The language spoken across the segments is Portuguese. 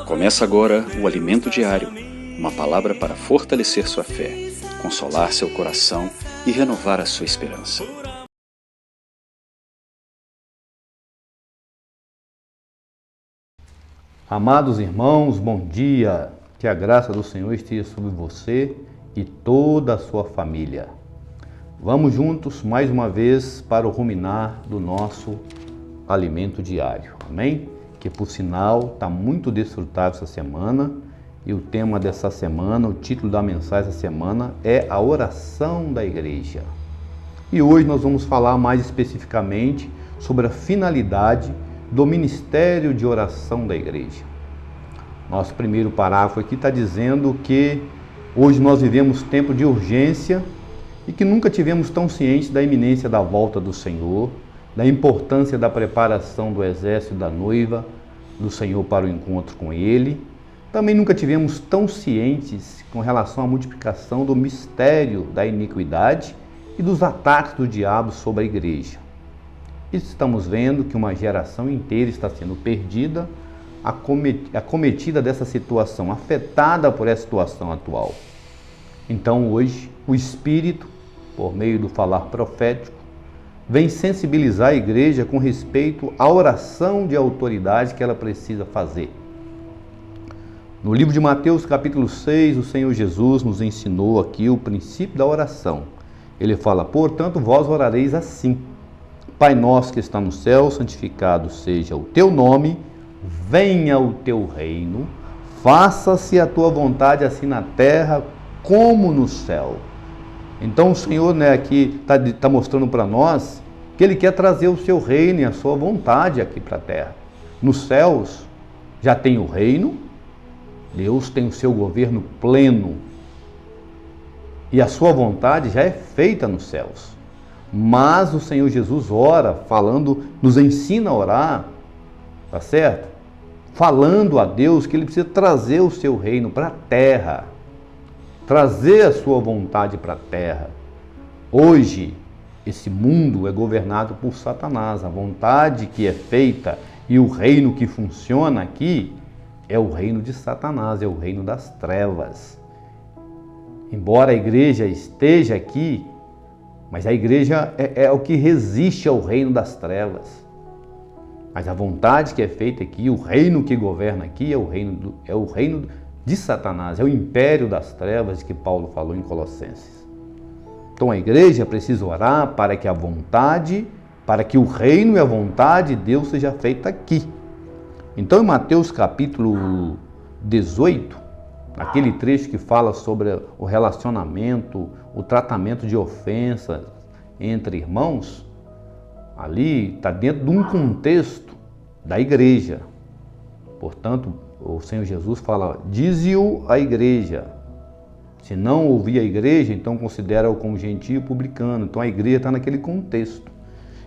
Começa agora o Alimento Diário, uma palavra para fortalecer sua fé, consolar seu coração e renovar a sua esperança. Amados irmãos, bom dia! Que a graça do Senhor esteja sobre você e toda a sua família. Vamos juntos mais uma vez para o ruminar do nosso alimento diário, amém? Que por sinal está muito desfrutável essa semana e o tema dessa semana, o título da mensagem dessa semana é a oração da igreja. E hoje nós vamos falar mais especificamente sobre a finalidade do ministério de oração da igreja. Nosso primeiro parágrafo aqui está dizendo que hoje nós vivemos tempo de urgência e que nunca tivemos tão cientes da iminência da volta do Senhor, da importância da preparação do exército da noiva do Senhor para o encontro com Ele. Também nunca tivemos tão cientes com relação à multiplicação do mistério da iniquidade e dos ataques do diabo sobre a igreja. Estamos vendo que uma geração inteira está sendo perdida, acometida dessa situação, afetada por essa situação atual. Então hoje o Espírito, por meio do falar profético, vem sensibilizar a igreja com respeito à oração de autoridade que ela precisa fazer. No livro de Mateus, capítulo 6, o Senhor Jesus nos ensinou aqui o princípio da oração. Ele fala: portanto, vós orareis assim: Pai nosso que está no céu, santificado seja o teu nome, venha o teu reino, faça-se a tua vontade assim na terra como no céu. Então o Senhor aqui está mostrando para nós que Ele quer trazer o seu reino e a sua vontade aqui para a terra. Nos céus já tem o reino, Deus tem o seu governo pleno e a sua vontade já é feita nos céus. Mas o Senhor Jesus ora, falando, nos ensina a orar, tá certo? Falando a Deus que Ele precisa trazer o seu reino para a terra, trazer a sua vontade para a terra. Hoje, esse mundo é governado por Satanás. A vontade que é feita e o reino que funciona aqui é o reino de Satanás, é o reino das trevas. Embora a igreja esteja aqui, mas a igreja é o que resiste ao reino das trevas. Mas a vontade que é feita aqui, o reino que governa aqui é o reino de Satanás, é o império das trevas que Paulo falou em Colossenses. Então a igreja precisa orar para que a vontade, para que o reino e a vontade de Deus seja feita aqui. Então em Mateus capítulo 18, aquele trecho que fala sobre o relacionamento, o tratamento de ofensas entre irmãos, ali está dentro de um contexto da igreja. Portanto, o Senhor Jesus fala: dize-o à igreja. Se não ouvir a igreja, então considera-o como gentio e publicano. Então a igreja está naquele contexto.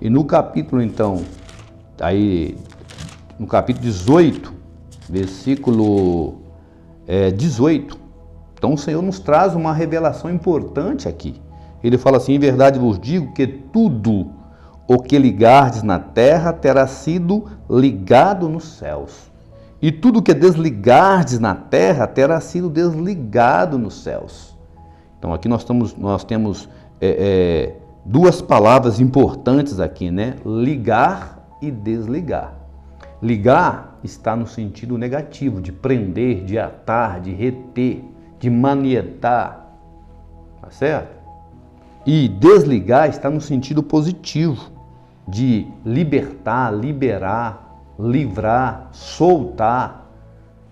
E no capítulo, então, no capítulo 18, versículo 18, então o Senhor nos traz uma revelação importante aqui. Ele fala assim: em verdade vos digo que tudo o que ligardes na terra terá sido ligado nos céus. E tudo o que desligardes na terra terá sido desligado nos céus. Então aqui nós temos duas palavras importantes aqui, né? Ligar e desligar. Ligar está no sentido negativo, de prender, de atar, de reter, de manietar, tá certo? E desligar está no sentido positivo, de libertar, liberar, livrar, soltar.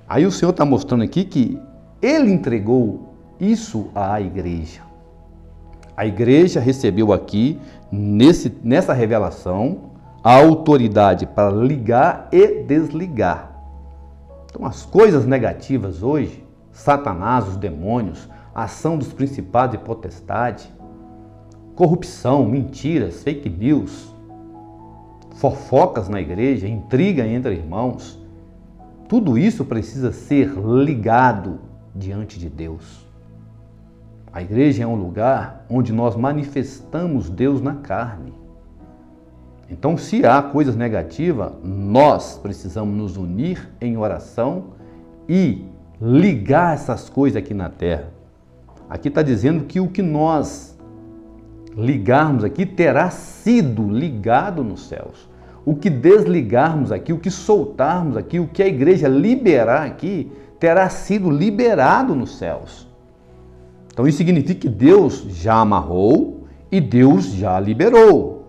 Aí o Senhor está mostrando aqui que Ele entregou isso à igreja. A igreja recebeu aqui, nessa revelação, a autoridade para ligar e desligar. Então as coisas negativas hoje, Satanás, os demônios, a ação dos principados e potestades, corrupção, mentiras, fake news, fofocas na igreja, intriga entre irmãos, tudo isso precisa ser ligado diante de Deus. A igreja é um lugar onde nós manifestamos Deus na carne. Então, se há coisas negativas, nós precisamos nos unir em oração e ligar essas coisas aqui na terra. Aqui está dizendo que o que nós ligarmos aqui terá sido ligado nos céus. O que desligarmos aqui, o que soltarmos aqui, o que a igreja liberar aqui, terá sido liberado nos céus. Então isso significa que Deus já amarrou e Deus já liberou.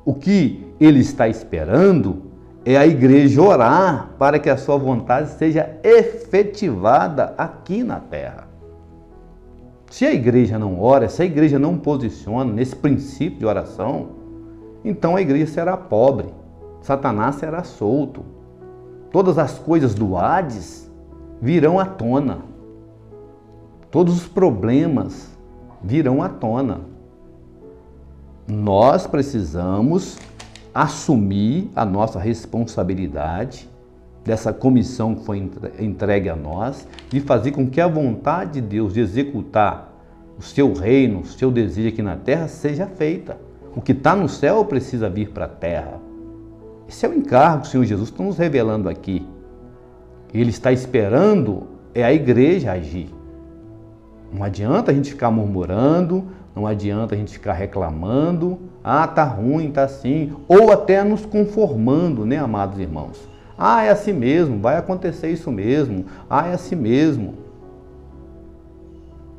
O que Ele está esperando é a igreja orar para que a sua vontade seja efetivada aqui na terra. Se a igreja não ora, se a igreja não posiciona nesse princípio de oração, então a igreja será pobre, Satanás será solto. Todas as coisas do Hades virão à tona. Todos os problemas virão à tona. Nós precisamos assumir a nossa responsabilidade dessa comissão que foi entregue a nós, de fazer com que a vontade de Deus de executar o seu reino, o seu desejo aqui na terra, seja feita. O que está no céu precisa vir para a terra. Esse é o encargo que o Senhor Jesus está nos revelando aqui. Ele está esperando a igreja agir. Não adianta a gente ficar murmurando, não adianta a gente ficar reclamando, tá ruim, tá assim, ou até nos conformando, né, amados irmãos? É assim mesmo, vai acontecer isso mesmo, é assim mesmo.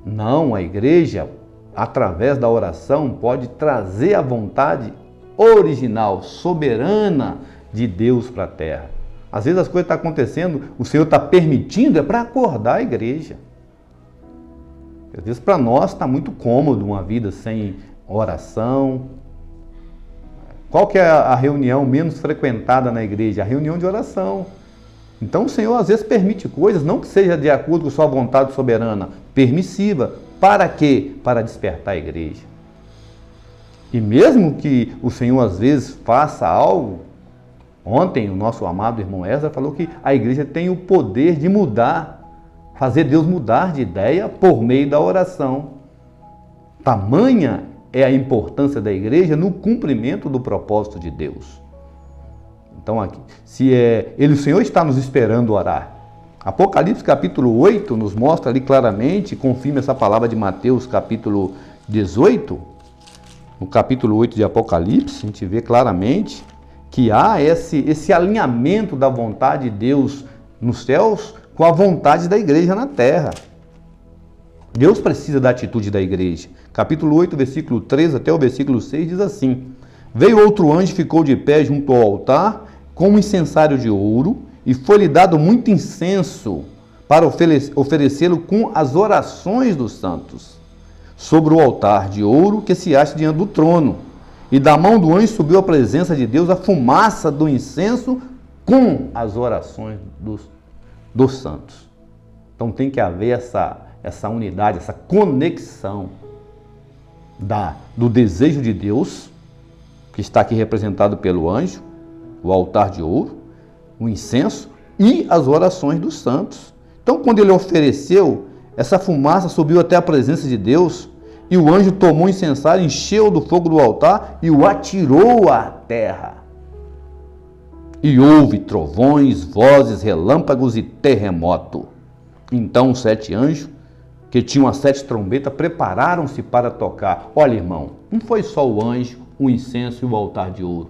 Não, a igreja, através da oração, pode trazer a vontade original, soberana de Deus para a terra. Às vezes as coisas estão acontecendo, o Senhor está permitindo, é para acordar a igreja. Às vezes para nós está muito cômodo uma vida sem oração. Qual que é a reunião menos frequentada na igreja? A reunião de oração. Então o Senhor às vezes permite coisas, não que seja de acordo com sua vontade soberana, permissiva. Para quê? Para despertar a igreja. E mesmo que o Senhor às vezes faça algo, ontem o nosso amado irmão Ezra falou que a igreja tem o poder de mudar, fazer Deus mudar de ideia por meio da oração. Tamanha é a importância da igreja no cumprimento do propósito de Deus. Então aqui, o Senhor está nos esperando orar. Apocalipse capítulo 8 nos mostra ali claramente, confirma essa palavra de Mateus capítulo 18, no capítulo 8 de Apocalipse, a gente vê claramente que há esse alinhamento da vontade de Deus nos céus com a vontade da igreja na terra. Deus precisa da atitude da igreja. Capítulo 8, versículo 3 até o versículo 6 diz assim: Veio outro anjo e ficou de pé junto ao altar com um incensário de ouro, e foi-lhe dado muito incenso para oferecê-lo com as orações dos santos, sobre o altar de ouro que se acha diante do trono. E da mão do anjo subiu à presença de Deus a fumaça do incenso com as orações dos santos. Então tem que haver essa unidade, essa conexão do desejo de Deus, que está aqui representado pelo anjo, o altar de ouro, o incenso e as orações dos santos. Então, quando ele ofereceu, essa fumaça subiu até a presença de Deus, e o anjo tomou o incensário, encheu do fogo do altar e o atirou à terra. E houve trovões, vozes, relâmpagos e terremoto. Então os 7 anjos, que tinham as 7 trombetas, prepararam-se para tocar. Olha, irmão, não foi só o anjo, o incenso e o altar de ouro.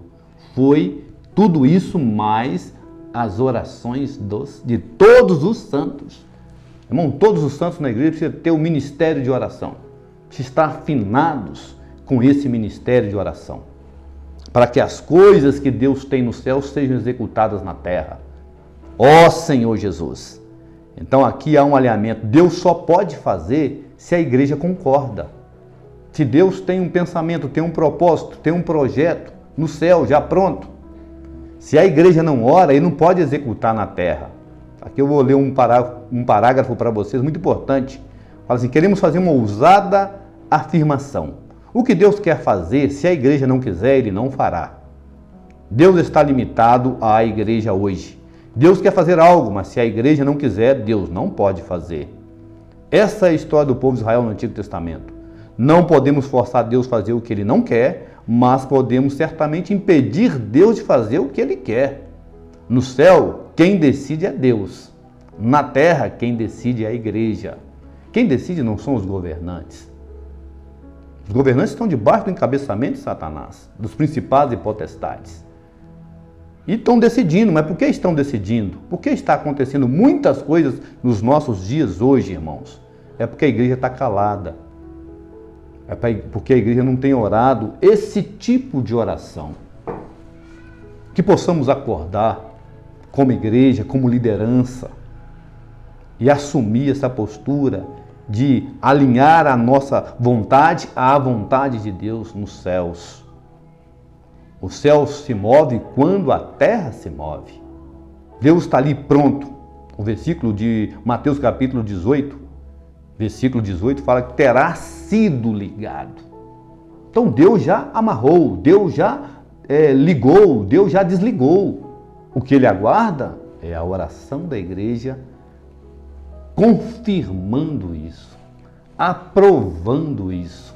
Foi tudo isso mais as orações de todos os santos. Irmão, todos os santos na igreja precisam ter o ministério de oração. Precisam estar afinados com esse ministério de oração, para que as coisas que Deus tem no céu sejam executadas na terra. Ó Senhor Jesus! Então aqui há um alinhamento. Deus só pode fazer se a igreja concorda. Se Deus tem um pensamento, tem um propósito, tem um projeto no céu já pronto, se a igreja não ora, ele não pode executar na terra. Aqui eu vou ler um parágrafo para vocês muito importante. Fala assim: queremos fazer uma ousada afirmação. O que Deus quer fazer, se a igreja não quiser, Ele não fará. Deus está limitado à igreja hoje. Deus quer fazer algo, mas se a igreja não quiser, Deus não pode fazer. Essa é a história do povo de Israel no Antigo Testamento. Não podemos forçar Deus a fazer o que Ele não quer, mas podemos certamente impedir Deus de fazer o que Ele quer. No céu, quem decide é Deus. Na terra, quem decide é a igreja. Quem decide não são os governantes. Os governantes estão debaixo do encabeçamento de Satanás, dos principados e potestades. E estão decidindo, mas por que estão decidindo? Por que está acontecendo muitas coisas nos nossos dias hoje, irmãos? É porque a igreja está calada. É porque a igreja não tem orado esse tipo de oração. Que possamos acordar como igreja, como liderança, e assumir essa postura de alinhar a nossa vontade à vontade de Deus nos céus. O céu se move quando a terra se move. Deus está ali pronto. O versículo de Mateus capítulo 18, versículo 18 fala que terá sido ligado. Então Deus já amarrou, Deus já ligou, Deus já desligou. O que Ele aguarda é a oração da igreja confirmando isso, aprovando isso,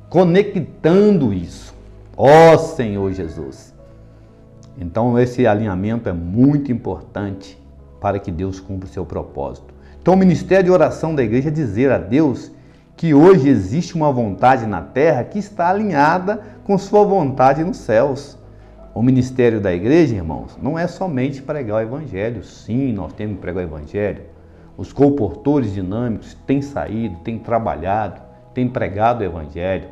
conectando isso. Ó Senhor Jesus! Então esse alinhamento é muito importante para que Deus cumpra o seu propósito. Então o ministério de oração da igreja é dizer a Deus que hoje existe uma vontade na terra que está alinhada com sua vontade nos céus. O ministério da igreja, irmãos, não é somente pregar o evangelho. Sim, nós temos que pregar o evangelho. Os colportores dinâmicos têm saído, têm trabalhado, têm pregado o evangelho.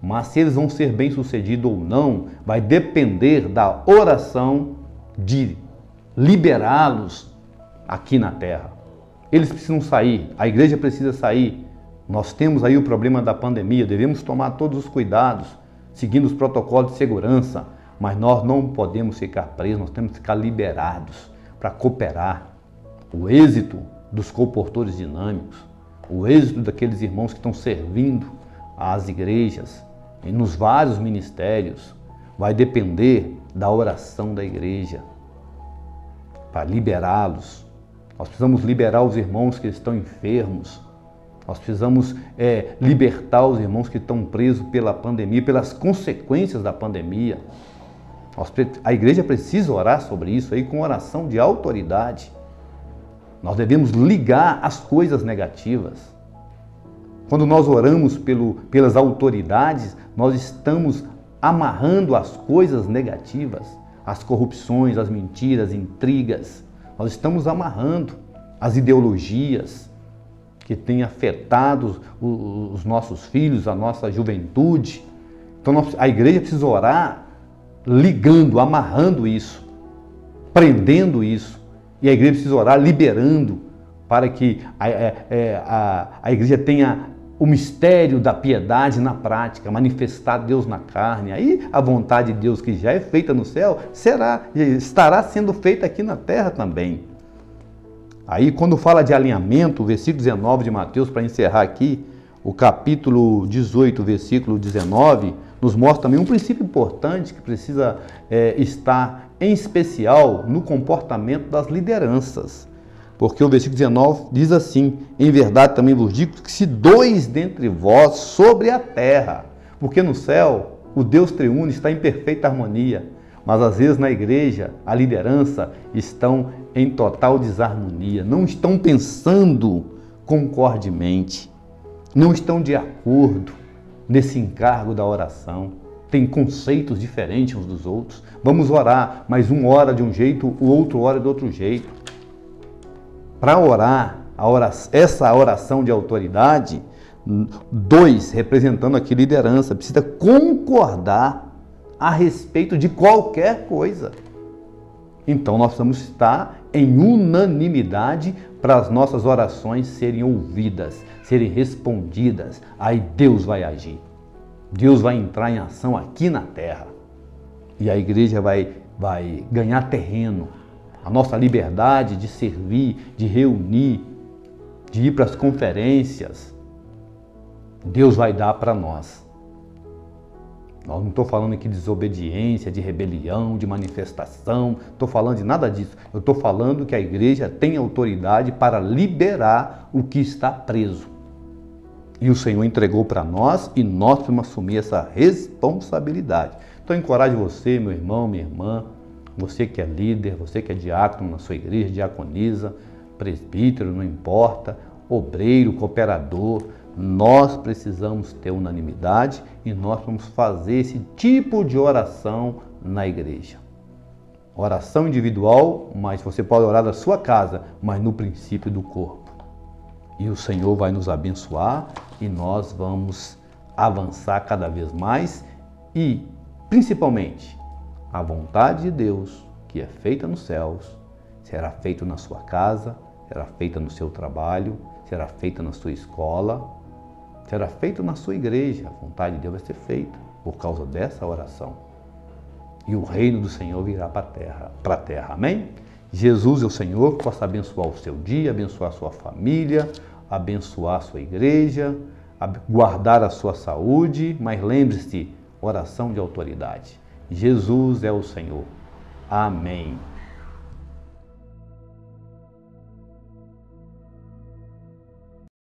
Mas se eles vão ser bem-sucedidos ou não, vai depender da oração de liberá-los aqui na terra. Eles precisam sair, a igreja precisa sair. Nós temos aí o problema da pandemia, devemos tomar todos os cuidados, seguindo os protocolos de segurança, mas nós não podemos ficar presos, nós temos que ficar liberados para cooperar. O êxito dos colportores dinâmicos, o êxito daqueles irmãos que estão servindo às igrejas e nos vários ministérios, vai depender da oração da igreja para liberá-los. Nós precisamos liberar os irmãos que estão enfermos. Nós precisamos libertar os irmãos que estão presos pela pandemia, pelas consequências da pandemia. A igreja precisa orar sobre isso aí com oração de autoridade. Nós devemos ligar as coisas negativas. Quando nós oramos pelas autoridades, nós estamos amarrando as coisas negativas, as corrupções, as mentiras, intrigas. Nós estamos amarrando as ideologias que têm afetado os nossos filhos, a nossa juventude. Então a igreja precisa orar ligando, amarrando isso, prendendo isso. E a igreja precisa orar liberando para que a igreja tenha o mistério da piedade na prática, manifestar Deus na carne. Aí a vontade de Deus que já é feita no céu estará sendo feita aqui na terra também. Aí quando fala de alinhamento, o versículo 19 de Mateus, para encerrar aqui, o capítulo 18, versículo 19, nos mostra também um princípio importante que precisa estar em especial no comportamento das lideranças. Porque o versículo 19 diz assim: em verdade também vos digo que se dois dentre vós sobre a terra, porque no céu o Deus triuno está em perfeita harmonia, mas às vezes na igreja a liderança estão em total desarmonia, não estão pensando concordemente, não estão de acordo nesse encargo da oração, tem conceitos diferentes uns dos outros. Vamos orar, mas um ora de um jeito, o outro ora de outro jeito. Para orar, essa oração de autoridade, dois, representando aqui liderança, precisa concordar a respeito de qualquer coisa. Então nós precisamos estar em unanimidade para as nossas orações serem ouvidas, serem respondidas. Aí Deus vai agir. Deus vai entrar em ação aqui na terra. E a igreja vai ganhar terreno. A nossa liberdade de servir, de reunir, de ir para as conferências, Deus vai dar para nós. Eu não estou falando aqui de desobediência, de rebelião, de manifestação, não estou falando de nada disso. Eu estou falando que a igreja tem autoridade para liberar o que está preso. E o Senhor entregou para nós e nós vamos assumir essa responsabilidade. Então, encorajo você, meu irmão, minha irmã, você que é líder, você que é diácono na sua igreja, diaconisa, presbítero, não importa, obreiro, cooperador, nós precisamos ter unanimidade e nós vamos fazer esse tipo de oração na igreja. Oração individual, mas você pode orar da sua casa, mas no princípio do corpo. E o Senhor vai nos abençoar e nós vamos avançar cada vez mais e, principalmente, a vontade de Deus, que é feita nos céus, será feita na sua casa, será feita no seu trabalho, será feita na sua escola, será feita na sua igreja. A vontade de Deus vai ser feita por causa dessa oração. E o reino do Senhor virá para a terra. Amém? Jesus é o Senhor, que possa abençoar o seu dia, abençoar a sua família, abençoar a sua igreja, guardar a sua saúde, mas lembre-se, oração de autoridade. Jesus é o Senhor. Amém.